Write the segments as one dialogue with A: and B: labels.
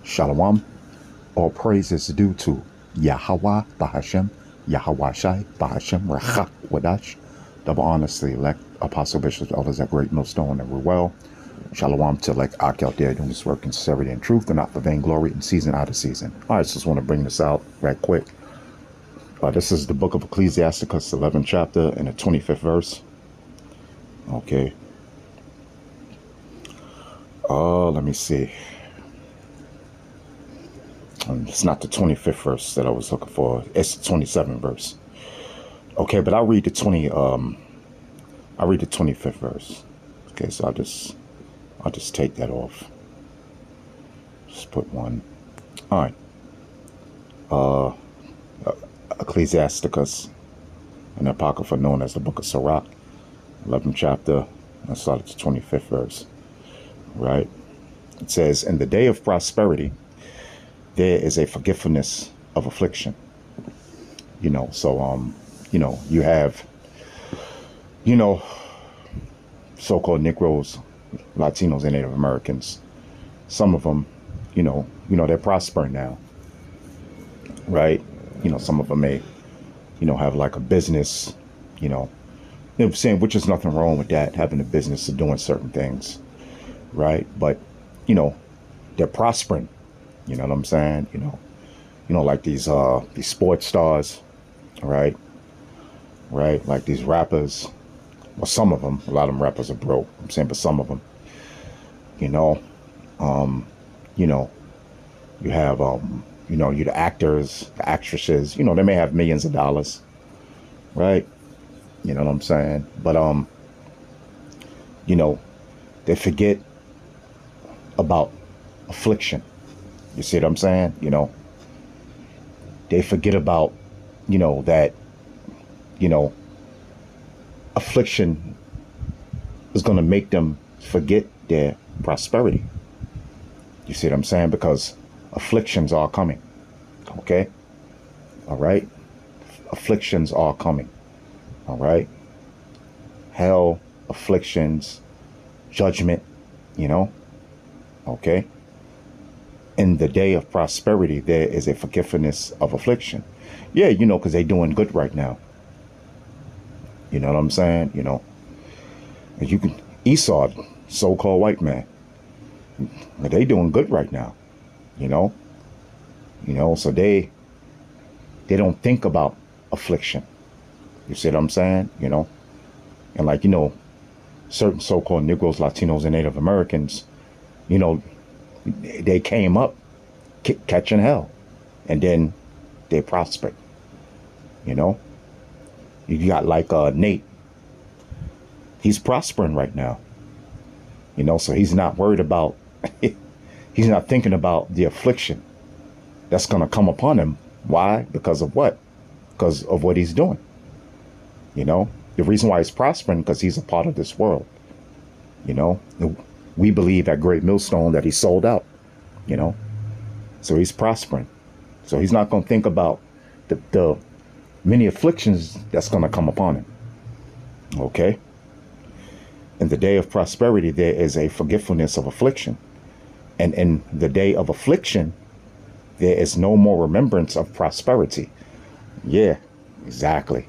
A: Shalom. All praise is due to Yahweh Bahashem, Yahweh Shai Bahashem Rachak Wadash, double honestly elect Apostle Bishops, elders at Great Millstone and Ruel. Shalom to elect Ak out there doing this work in sincerity and truth, and not for vainglory, in season out of season. All right, just want to bring this out right quick. This is the book of Ecclesiasticus, 11th chapter, and the 25th verse. Okay. Let me see. It's not the 25th verse that I was looking for. It's the 27th verse. Okay, but I'll read the 25th verse. Okay, so I'll just take that off. Just put one. All right. Ecclesiasticus, an apocrypha known as the Book of Sirach, 11th chapter. I start at the 25th verse. Right. It says, "In the day of prosperity, there is a forgiveness of affliction." So you have, so-called Negroes, Latinos, and Native Americans. Some of them, they're prospering now, right? Some of them may, have like a business, saying, which is nothing wrong with that, having a business of doing certain things, right? But, they're prospering. You know what I'm saying? Like these sports stars, right? Right? Like these rappers. Well, some of them, a lot of them rappers are broke. I'm saying, but some of them, you have, you're the actors, the actresses, they may have millions of dollars, right? You know what I'm saying? But, they forget about affliction. You see what I'm saying? They forget about, that, affliction is going to make them forget their prosperity. You see what I'm saying? Because afflictions are coming. Okay? All right? Afflictions are coming. All right? Hell, afflictions, judgment, okay? In the day of prosperity, there is a forgiveness of affliction. Yeah, because they're doing good right now. You know what I'm saying? You can, Esau, so-called white man, they doing good right now. So they don't think about affliction. You see what I'm saying? And like, certain so-called Negroes, Latinos, and Native Americans, they came up catching hell, and then they prospered. You got like Nate. He's prospering right now. So he's not worried about, he's not thinking about the affliction that's going to come upon him. Why? Because of what? Because of what he's doing. The reason why he's prospering, because he's a part of this world. We believe at Great Millstone that he sold out, so he's prospering. So he's not going to think about the many afflictions that's going to come upon him. Okay. In the day of prosperity, there is a forgetfulness of affliction. And in the day of affliction, there is no more remembrance of prosperity. Yeah, exactly.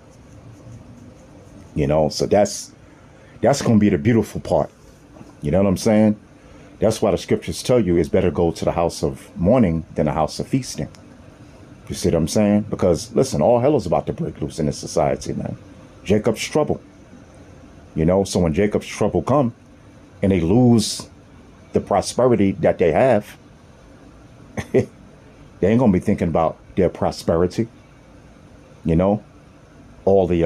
A: So that's going to be the beautiful part. You know what I'm saying? That's why the scriptures tell you it's better go to the house of mourning than the house of feasting. You see what I'm saying? Because, listen, all hell is about to break loose in this society, man. Jacob's trouble. So when Jacob's trouble come and they lose the prosperity that they have, they ain't going to be thinking about their prosperity. All the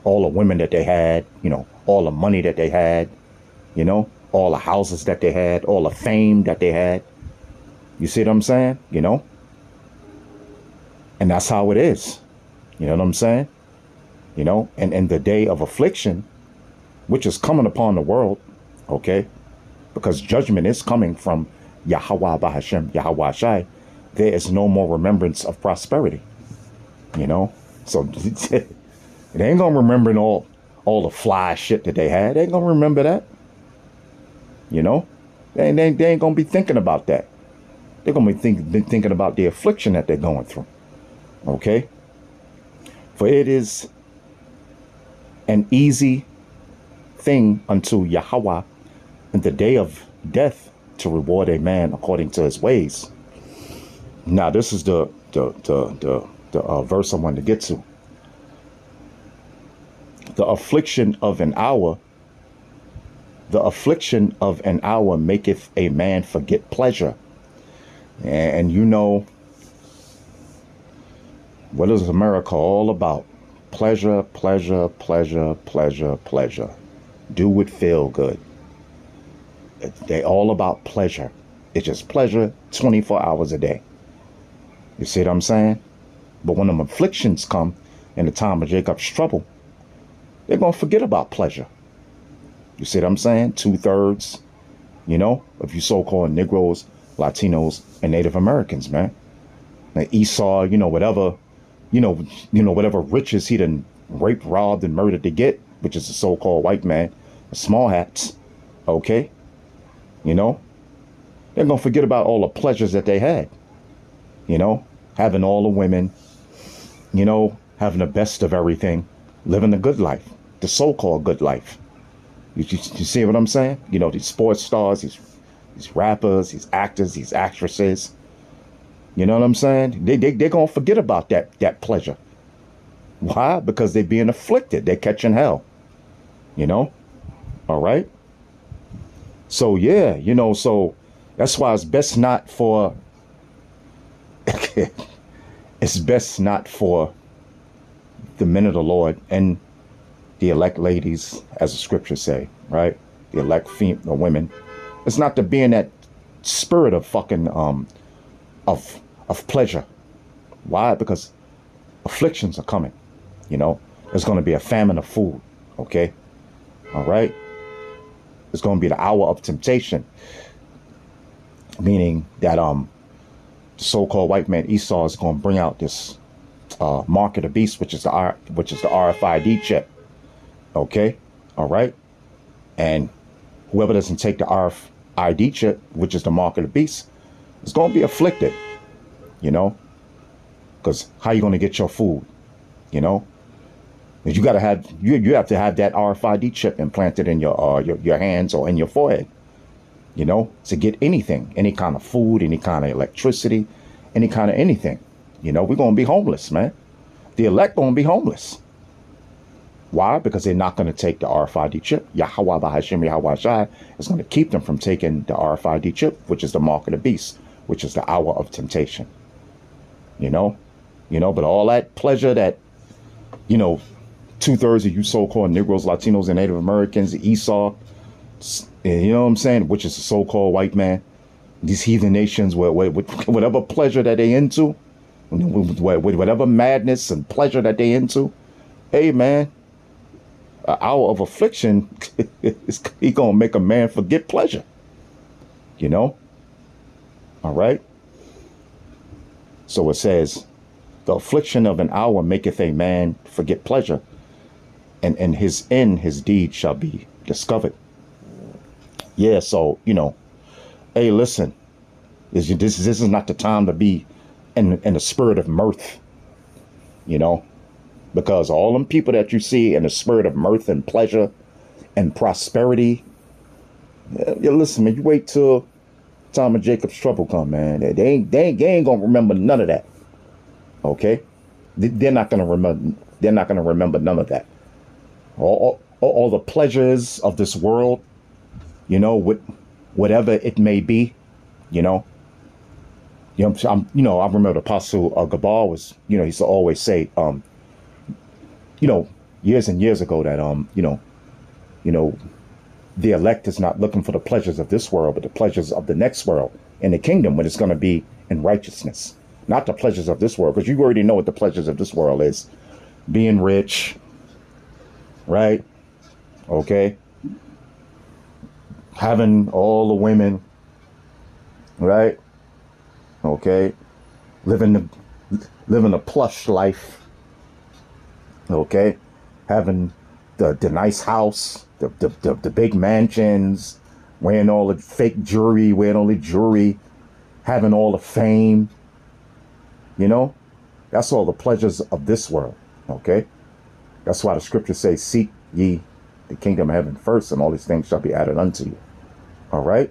A: women that they had, all the money that they had, all the houses that they had, all the fame that they had. You see what I'm saying? And that's how it is. You know what I'm saying? And in the day of affliction, which is coming upon the world, okay, because judgment is coming from Yahweh Bahashem, Yahweh Shai, there is no more remembrance of prosperity. So they ain't gonna remember all the fly shit that they had. They ain't gonna remember that. They ain't gonna be thinking about that. They're going to be thinking about the affliction that they're going through. Okay? For it is an easy thing unto Yahweh in the day of death to reward a man according to his ways. Now, this is the verse I wanted to get to. The affliction of an hour maketh a man forget pleasure. And you know, what is America all about? Pleasure, pleasure, pleasure, pleasure, pleasure. Do it feel good. They all about pleasure. It's just pleasure 24 hours a day. You see what I'm saying? But when them afflictions come in the time of Jacob's trouble, they're going to forget about pleasure. You see what I'm saying? 2/3, of you so-called Negroes, Latinos, and Native Americans, man. Like Esau, whatever riches he done raped, robbed, and murdered to get, which is the so-called white man, the small hats, okay? They're going to forget about all the pleasures that they had, having all the women, having the best of everything, living the good life, the so-called good life. You see what I'm saying? These sports stars, these rappers, these actors, these actresses. You know what I'm saying? They're going to forget about that pleasure. Why? Because they're being afflicted. They're catching hell. All right? So, yeah, so that's why it's best not for... it's best not for the men of the Lord and the elect ladies, as the scriptures say, right? The elect the women. It's not to be in that spirit of fucking, of pleasure. Why? Because afflictions are coming, There's going to be a famine of food, okay? All right? It's going to be the hour of temptation. Meaning that, the so-called white man Esau is going to bring out this, mark of the beast, which is the RFID chip. Okay, all right, and whoever doesn't take the RFID chip, which is the mark of the beast, is going to be afflicted. Because how you going to get your food? You got to have you have to have that RFID chip implanted in your hands or in your forehead. To get anything, any kind of food, any kind of electricity, any kind of anything. We're going to be homeless, man. The elect going to be homeless. Why? Because they're not going to take the RFID chip. Yahweh Bahashim Yahweh Shai is going to keep them from taking the RFID chip, which is the mark of the beast, which is the hour of temptation. But all that pleasure that, 2/3 of you so-called Negroes, Latinos, and Native Americans, Esau, you know what I'm saying, which is the so-called white man, these heathen nations, whatever pleasure that they into, with whatever madness and pleasure that they into, hey, man, an hour of affliction, he gonna make a man forget pleasure. All right. So it says, the affliction of an hour maketh a man forget pleasure, and in his end his deed shall be discovered. Yeah. So hey, listen, this is not the time to be in the spirit of mirth. Because all them people that you see in the spirit of mirth and pleasure and prosperity, listen, man, you wait till time of Jacob's trouble come, man. They ain't gonna remember none of that. Okay, they're not gonna remember. They're not gonna remember none of that. All the pleasures of this world, with whatever it may be, I remember the Apostle Gabal was, he used to always say, years and years ago that, the elect is not looking for the pleasures of this world, but the pleasures of the next world in the kingdom, when it's going to be in righteousness, not the pleasures of this world. Because you already know what the pleasures of this world is. Being rich, right? Okay. Having all the women, right? Okay. Living a plush life. Okay. Having the nice house, the big mansions, wearing all the fake jewelry, having all the fame, you know, that's all the pleasures of this world. Okay. That's why the scriptures say, seek ye the kingdom of heaven first, and all these things shall be added unto you. All right.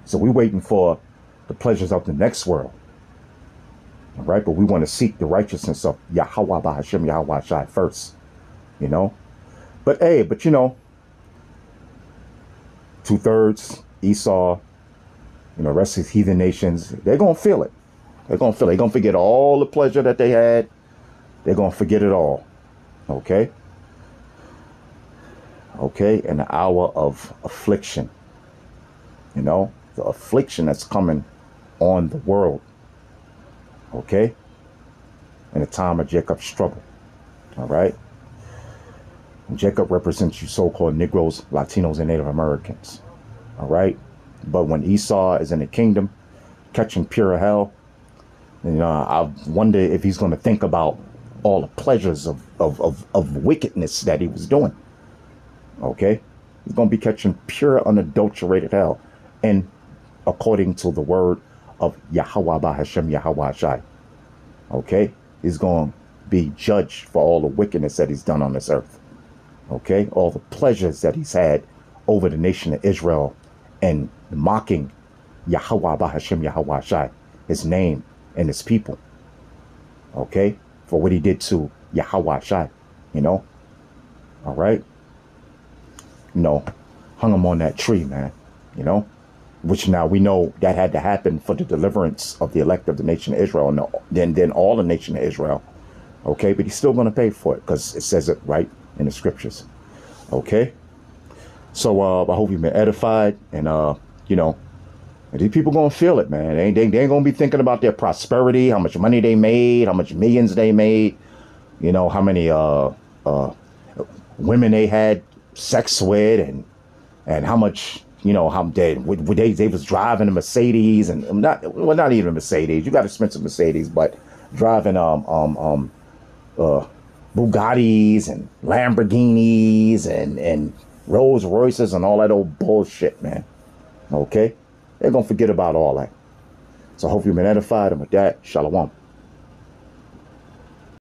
A: So we're waiting for the pleasures of the next world. All right. But we want to seek the righteousness of Yahweh Bahashem Yahweh Shai first, you know. But hey, but you know, 2/3 Esau, you know, rest of these heathen nations, they're going to feel it. They're going to feel it. They're going to forget all the pleasure that they had. They're going to forget it all. Okay. Okay. In the hour of affliction, you know, the affliction that's coming on the world. Okay. In the time of Jacob's struggle. All right. And Jacob represents you so-called Negroes, Latinos, and Native Americans. All right. But when Esau is in the kingdom, catching pure hell, you know, I wonder if he's going to think about all the pleasures of wickedness that he was doing. Okay. He's going to be catching pure, unadulterated hell. And according to the word of Yahweh Bahashem Yahweh Shai. Okay. He's going to be judged for all the wickedness that he's done on this earth. Okay. All the pleasures that he's had over the nation of Israel and mocking Yahweh Bahashem Yahweh Shai, his name and his people. Okay. For what he did to Yahweh Shai, you know. All right. You know, hung him on that tree, man, you know, which now we know that had to happen for the deliverance of the elect of the nation of Israel, and then all the nation of Israel. Okay. But he's still going to pay for it because it says it right in the scriptures. Okay. So I hope you've been edified, and you know, these people gonna feel it, man. They ain't gonna be thinking about their prosperity, how much money they made, how much millions they made, you know, how many women they had sex with, and how much, you know, how they was driving a Mercedes, and not even a Mercedes. You got expensive Mercedes, but driving Bugattis and Lamborghinis and Rolls Royces and all that old bullshit, man. Okay. They're going to forget about all that. So I hope you've been edified. And with that, shalom.